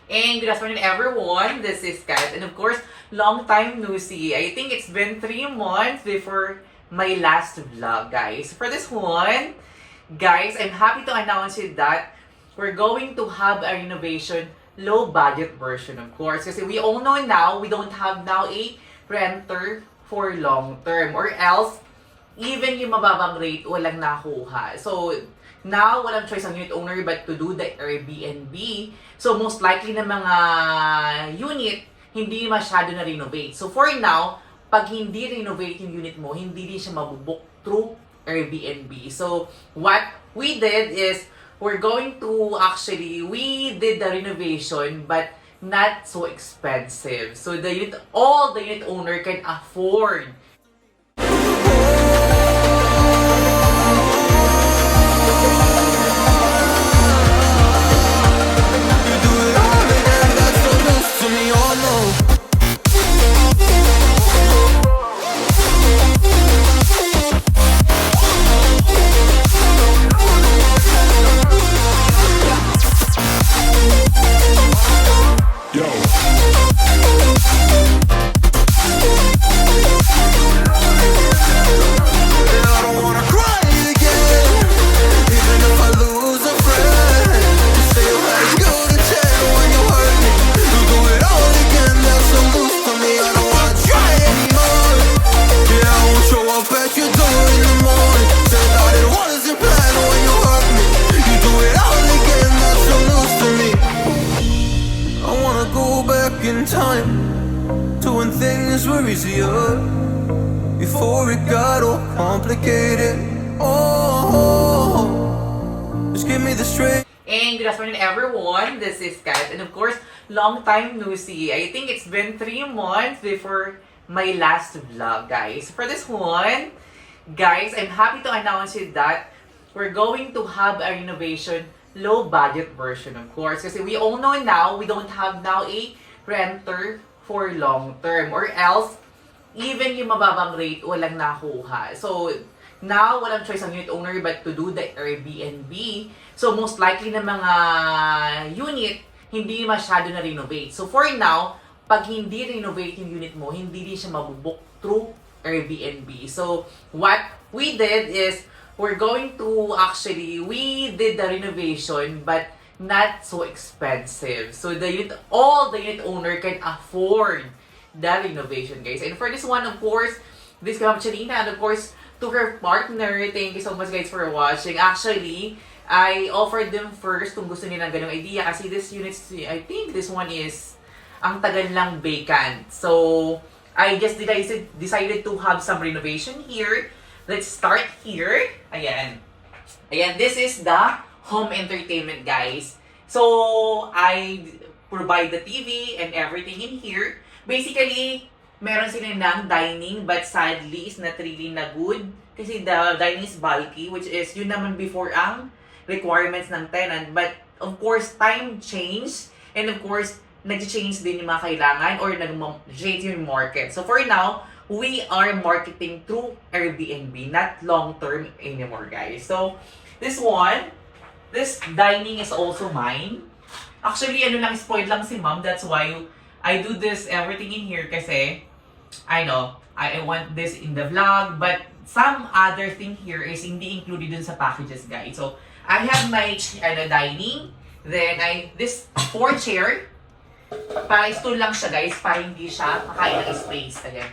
And good afternoon, everyone. This is Kat. And of course, long time no see. I think it's been 3 months before my last vlog, guys. For this one, guys, I'm happy to announce you that we're going to have a renovation low-budget version, of course. Kasi we all know now, we don't have now a renter for long-term. Or else, even yung mababang rate, walang nakuha. So, now, walang choice ang unit owner but to do the Airbnb. So, most likely na mga unit, hindi masyado na renovate. So, for now, pag hindi renovate yung unit mo, hindi din siya mabubook through Airbnb. So, what we did is, we did the renovation, but not so expensive. So, all the unit owner can afford. Time to when things were easier before it got all complicated. Oh, just give me the strength. And good afternoon, everyone. This is Kat. And of course, long time no see. I think it's been 3 months before my last vlog, guys. For this one, guys, I'm happy to announce you that we're going to have a renovation low-budget version, of course. Kasi we all know now, we don't have now a renter for long term, or else even yung mababang rate walang nakuha. So now walang choice ang unit owner but to do the Airbnb. So most likely na mga unit hindi masyado na renovate. So for now, pag hindi renovate yung unit mo, hindi din siya mabubook through Airbnb. So what we did is we did the renovation but not so expensive. So all the unit owner can afford the renovation, guys. And for this one, of course, this comes Chalina, and of course, to her partner. Thank you so much, guys, for watching. Actually, I offered them first kung gusto nila ng ganong idea kasi this unit, I think this one is ang tagal lang vacant. So, I just decided to have some renovation here. Let's start here. Ayan. Ayan, this is the home entertainment, guys. So, I provide the TV and everything in here. Basically, meron sila ng dining, but sadly, is not really na good. Kasi the dining is bulky, which is yun naman before ang requirements ng tenant. But, of course, time change. And of course, nag-change din yung mga kailangan or nag-change yung market. So, for now, we are marketing through Airbnb, not long-term anymore, guys. So, this dining is also mine. Actually, spoiled lang si mom. That's why I do this everything in here kasi I know, I want this in the vlog. But some other thing here is hindi included dun sa packages, guys. So, I have my dining. Then, this 4 chair. Para stool lang siya, guys. Para hindi siya makain ng space. Ayan.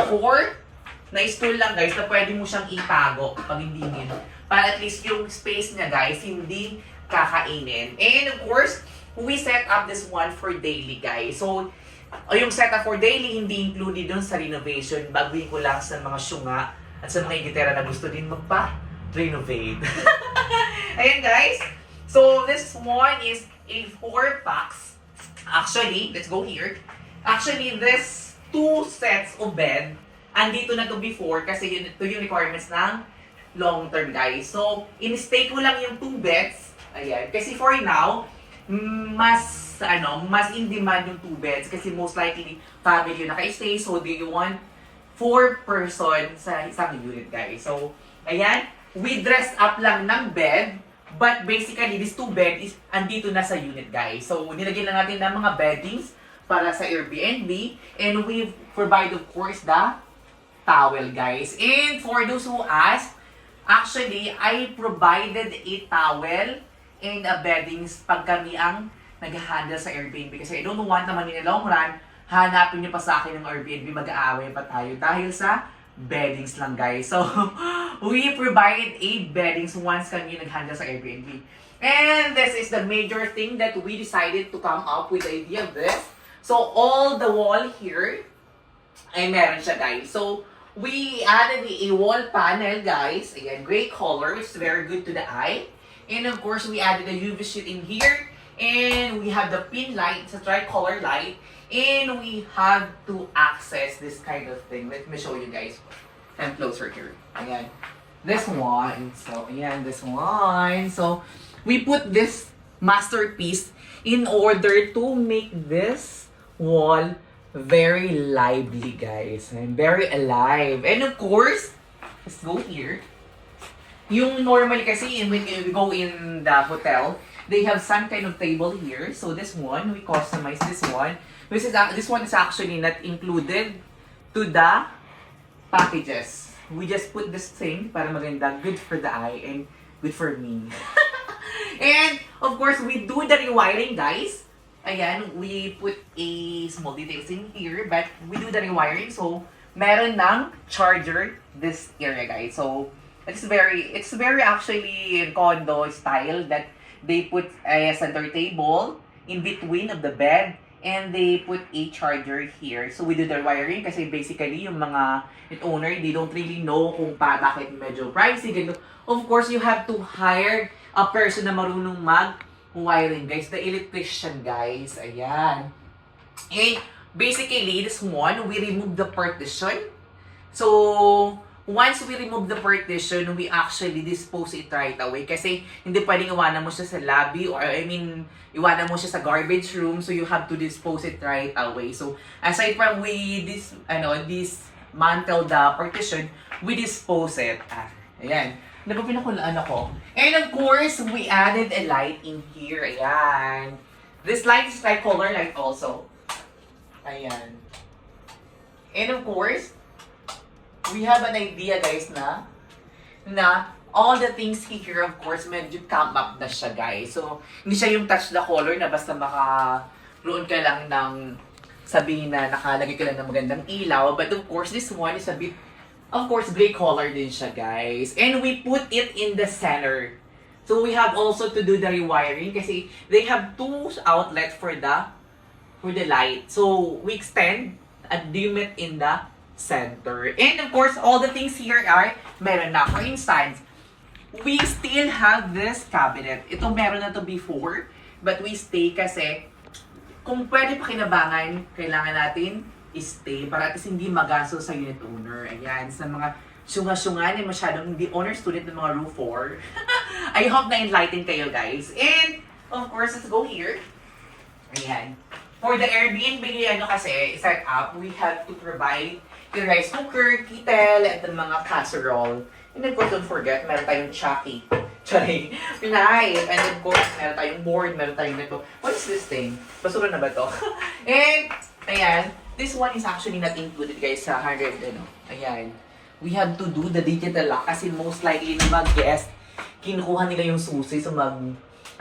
So, 4 na stool lang, guys, na pwede mo siyang itago pag hindi nil. Para at least yung space niya, guys, hindi kakainin. And of course, we set up this one for daily, guys. So, yung setup for daily, hindi included dun sa renovation. Baguhin ko lang sa mga syunga at sa mga gitera na gusto din magpa-renovate. Ayan, guys. So, this one is a 4 packs. Actually, let's go here. Actually, this 2 sets of bed, andito na to before kasi ito yung requirements ng long term, guys. So, in-stay ko lang yung 2 beds. Ayan. Kasi for now, mas in demand yung 2 beds kasi most likely family yung naka-stay. So, do you want 4 person sa isang unit, guys? So, ayan. We dress up lang ng bed But basically, this 2 bed is andito na sa unit, guys. So, nilagyan na natin ng mga beddings para sa Airbnb. And we provide, of course, the towel, guys. And for those who ask, actually, I provided a towel and a beddings pag kami ang nag-handle sa Airbnb. Kasi I don't want naman in the long run, hanapin niyo pa sa akin ng Airbnb, mag-aaway pa tayo dahil sa beddings lang, guys. So, we provide 8 beddings once kami nag-handle sa Airbnb. And this is the major thing that we decided to come up with the idea of this. So, all the wall here, ay meron siya, guys. So, we added a wall panel, guys. Ayan, gray color, which is very good to the eye. And of course, we added a UV sheet in here. And we have the pin light, it's a tricolor light. And we have to access this kind of thing. Let me show you guys. Come closer here. Ayan. This one. So, ayan, this one. So, we put this masterpiece in order to make this wall very lively, guys. And very alive. And of course, let's go here. Yung normally kasi, when we go in the hotel, they have some kind of table here. So, this one, we customize this one. This one is actually not included to the packages. We just put this thing para maganda, good for the eye and good for me. And of course, we do the rewiring, guys. Ayan, we put a small details in here, but we do the rewiring. So, meron ng charger this area, guys. So, it's very actually condo style that they put a center table in between of the bed. And they put a charger here. So, we do the wiring kasi basically, yung mga owner, they don't really know kung bakit medyo pricey. Ganito. Of course, you have to hire a person na marunong mag-wiring, guys. The electrician, guys. Ayan. And basically, this one, we remove the partition. So, once we remove the partition, we actually dispose it right away. Kasi hindi pwedeng iwanan mo siya sa lobby or iwanan mo siya sa garbage room. So you have to dispose it right away. So aside from we dismantle the partition, we dispose it. Ayan. Pinakulaan ako. And of course, we added a light in here. Ayan. This light is like color light also. Ayan. And of course, we have an idea, guys, na all the things here, of course, medyo come up na siya, guys. So, hindi siya yung touch the color na basta makaroon ka lang ng sabihin na nakalagay ka lang ng magandang ilaw. But of course, this one is a bit, of course, gray color din siya, guys. And we put it in the center. So, we have also to do the rewiring kasi they have 2 outlets for the light. So, we extend a dim it in the center. And of course, all the things here are meron na. For instance, we still have this cabinet. Ito meron na to before, but we stay kasi kung pwede pakinabangan, kailangan natin stay para at least hindi magaso sa unit owner. Ayan, sa mga syunga-syunga na masyadong hindi owner-student ng mga roof 4. I hope na-enlighten kayo, guys. And of course, let's go here. Ayan. For the Airbnb, kasi, set up, we have to provide yung rice cooker, kettle, at the mga casserole. And of course, don't forget, meron tayong chucky. Sorry, pinay. And of course, meron tayong board, meron tayong nito. What is this thing? Basura na ba to? And, ayan, this one is actually not included, guys, sa 100, Ayan. We have to do the digital lock kasi most likely yung mga guest, kinukuha nila yung susi, so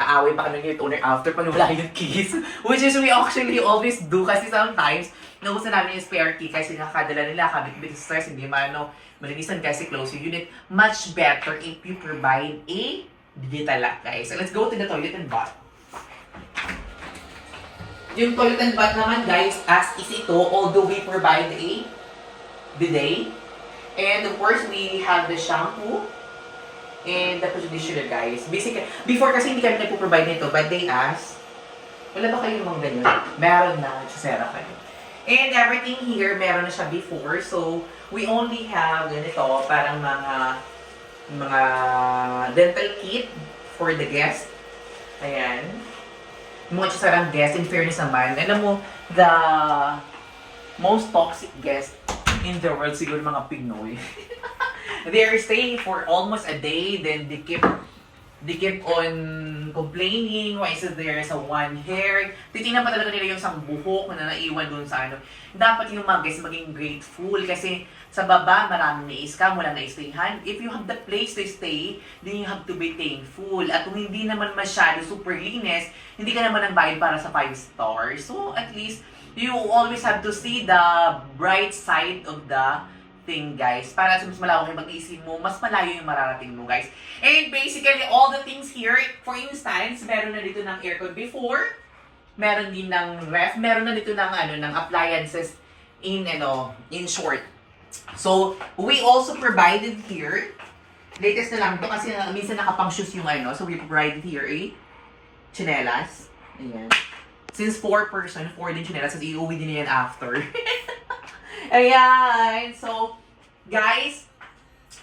aaway pa kami yung owner after pag wala yung keys. Which is we actually always do kasi sometimes, nauusan namin yung spare key kasi nakakadala nila, kabit-bit sa stress, hindi malinisan kasi close yung unit. Much better if you provide a digital lock, guys. So let's go to the toilet and bath. Yung toilet and bath naman, guys, as is ito, although we provide a bidet. And of course, we have the shampoo and the conditioner, guys. Basically, before kasi hindi kami nagpo-provide nito, but they asked, wala ba kayo namang ganyan? Meron na, sasera kayo. And everything here, meron na siya before. So, we only have ganito, parang mga dental kit for the guest. Ayan. Mga sarang guest, in fairness naman. Alam mo, the most toxic guest in the world, siguro mga Pinoy. They are staying for almost a day, then they keep they keep on complaining, why is there sa one hair? Titingnan pa talaga nila yung isang buhok na naiwan dun sa ano. Dapat yung mga guys maging grateful kasi sa baba maraming na-scam, walang na-stayhan. If you have the place to stay, then you have to be thankful. At kung hindi naman masyado super linis, hindi ka naman nagbayad para sa 5 stars. So at least, you always have to see the bright side of the thing, guys. Para sa mas malawak yung pag-iisip mo, mas malayo yung mararating mo, guys. And basically, all the things here, for instance, meron na dito ng aircon before, meron din ng ref, meron na dito ng, ng appliances in short. So, we also provided here, latest na lang ito kasi minsan nakapang shoes yung so we provided here chinelas. Ayan. Since 4 din chinelas, kasi iuwi din yan after. Ayan. So, guys,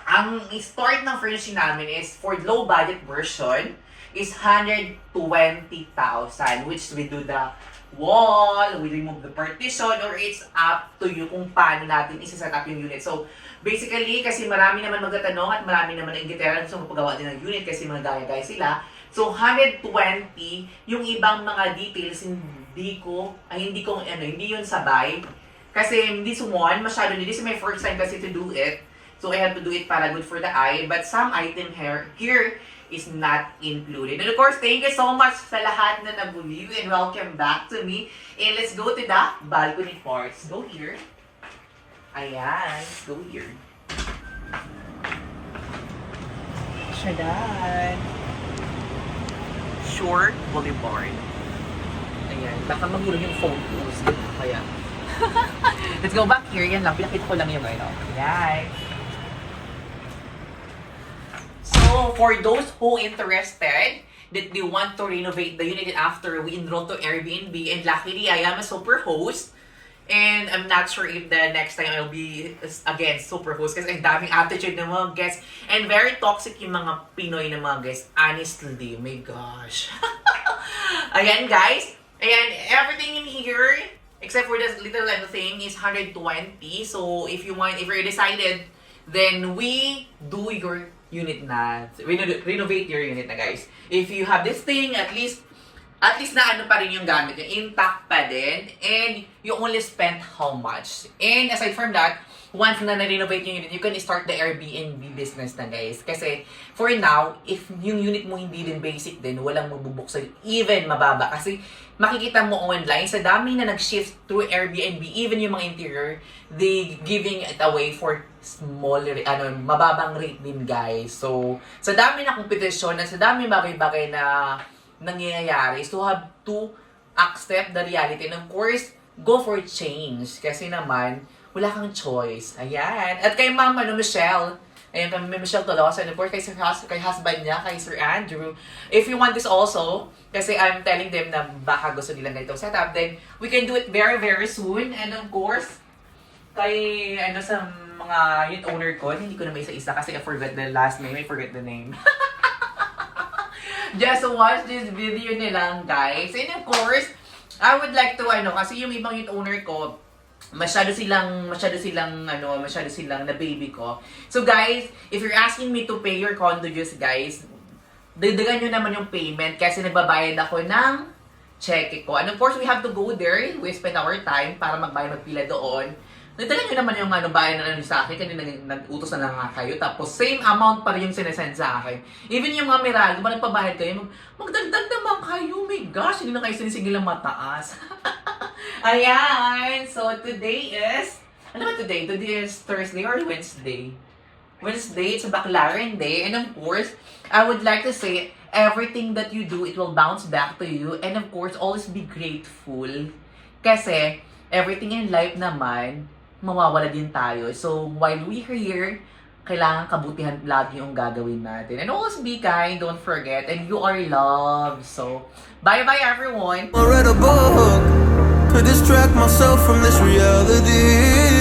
ang start ng furnishing namin is, for low budget version, is 120,000, which we do the wall, we remove the partition, or it's up to you kung paano natin isa-set up yung unit. So, basically, kasi marami naman magtatanong at marami naman na ingitera gusto magpagawa din ng unit kasi mga gaya-gaya sila. So, 120, yung ibang mga details, hindi yun sabay. Kasi this one, masyado, this is my first time kasi to do it. So, I have to do it para good for the eye. But some item here is not included. And of course, thank you so much sa lahat na nag-view and welcome back to me. And let's go to the balcony parts. Go here. Ayan, let's go here. Shadan. Shore Boulevard. Ayan, baka magulong yung photos. Kaya. Let's go back here. Yan lang, pinakita ko lang yung Ayan. So, for those who interested, that they want to renovate the unit after we enroll to Airbnb, and luckily, I am a super host. And I'm not sure if the next time I'll be, again, super host. Kasi ang daming attitude ng mga guests. And very toxic yung mga Pinoy na mga guests. Honestly, my gosh. Ayan, guys. Ayan, everything in here, except for this little thing, is 120. So, if you're decided, then we do your unit na. Renovate your unit na, guys. If you have this thing, at least na pa rin yung gamit nyo. Intact pa din. And you only spent how much. And aside from that, once na na-renovate yung unit, you can start the Airbnb business na, guys. Kasi, for now, if yung unit mo hindi din basic din, walang magbubuksan, even mababa. Kasi, makikita mo online, sa dami na nag-shift through Airbnb, even yung mga interior, they giving it away for smaller, mababang rate din, guys. So, sa dami na kompetisyon, at sa dami bagay-bagay na nangyayari, so have to accept the reality. And of course, go for change. Kasi naman, wala kang choice. Ayan. At kay Ma'am Michelle, ayan, kay Michelle Tolosa, and of course, kay husband niya, kay Sir Andrew. If you want this also, kasi I'm telling them na baka gusto nila ganitong setup, then we can do it very, very soon. And of course, kay, sa mga unit owner ko, hindi ko na may isa-isa kasi I forgot the last name, I forgot the name. Just watch this video nilang, guys. And of course, I would like to, kasi yung ibang unit owner ko, masyado silang na baby ko. So guys, if you're asking me to pay your condo dues, guys, dagdagan nyo naman yung payment kasi nagbabayad ako ng cheque ko. And of course, we have to go there. We spend our time para magpila doon. Nagdagan nyo naman yung bayan na sa akin, kasi nag-utos na lang nga kayo. Tapos, same amount pa rin yung sinasend sa akin. Even yung mga Meralco, kung nagpabayad kayo, magdagdag naman kayo. Oh my gosh, hindi na kayo sinisigilang mataas. Ayan! So, today is, ano ba today? Today is Thursday or Wednesday? Wednesday, it's a Baclaran Day. And of course, I would like to say, everything that you do, it will bounce back to you. And of course, always be grateful. Kasi, everything in life naman, mawawala din tayo. So, while we are here, kailangan kabutihan lagi yung gagawin natin. And always be kind, don't forget. And you are loved. So, bye-bye everyone! I read a book to distract myself from this reality.